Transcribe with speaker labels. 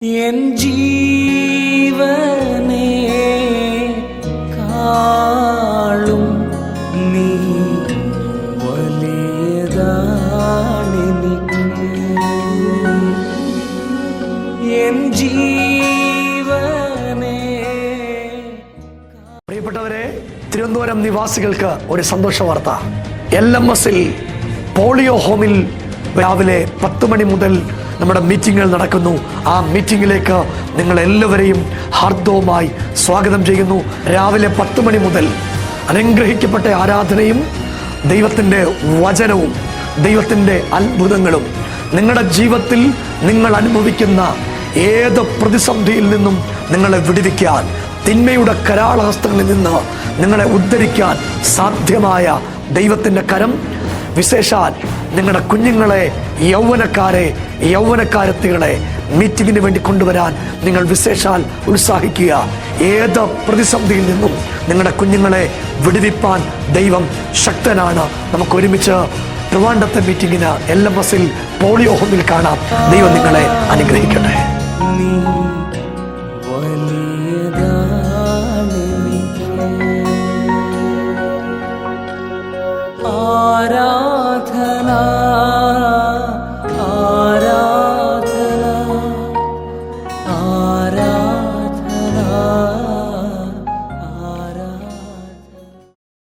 Speaker 1: N ജീവനെ കാളും നീ വലിയതാണെനിക്ക്. N ജീവനെ.
Speaker 2: പ്രിയപ്പെട്ടവരെ, തിരുവനന്തപുരം നിവാസികൾക്ക് ഒരു സന്തോഷ വാർത്ത. LMS-ൽ പോളിയോ ഹോമിൽ രാവിലെ 10 മണി മുതൽ നമ്മുടെ മീറ്റിങ്ങുകൾ നടക്കുന്നു. ആ മീറ്റിങ്ങിലേക്ക് നിങ്ങൾ എല്ലാവരെയും ഹാർദവുമായി സ്വാഗതം ചെയ്യുന്നു. രാവിലെ 10 മണി മുതൽ അനുഗ്രഹിക്കപ്പെട്ട ആരാധനയും ദൈവത്തിൻ്റെ വചനവും ദൈവത്തിൻ്റെ അത്ഭുതങ്ങളും നിങ്ങളുടെ ജീവിതത്തിൽ നിങ്ങൾ അനുഭവിക്കുന്ന ഏത് പ്രതിസന്ധിയിൽ നിന്നും നിങ്ങളെ വിടുവിക്കാൻ, തിന്മയുടെ കരാളഹസ്തങ്ങളിൽ നിന്ന് നിങ്ങളെ ഉദ്ധരിക്കാൻ സാധ്യമായ ദൈവത്തിൻ്റെ കരം വിശേഷാൽ നിങ്ങളുടെ കുഞ്ഞുങ്ങളെ, യൗവനക്കാരത്തികളെ മീറ്റിങ്ങിന് വേണ്ടി കൊണ്ടുവരാൻ നിങ്ങൾ വിശേഷാൽ ഉത്സാഹിക്കുക. ഏത് പ്രതിസന്ധിയിൽ നിന്നും നിങ്ങളുടെ കുഞ്ഞുങ്ങളെ വിടുവിപ്പാൻ ദൈവം ശക്തനാണ്. നമുക്ക് ഒരുമിച്ച് ട്രിവാൻഡ്രത്തെ മീറ്റിങ്ങിന് LMS-ൽ പോളിയോ ഹോമിൽ കാണാം. ദൈവം നിങ്ങളെ അനുഗ്രഹിക്കട്ടെ.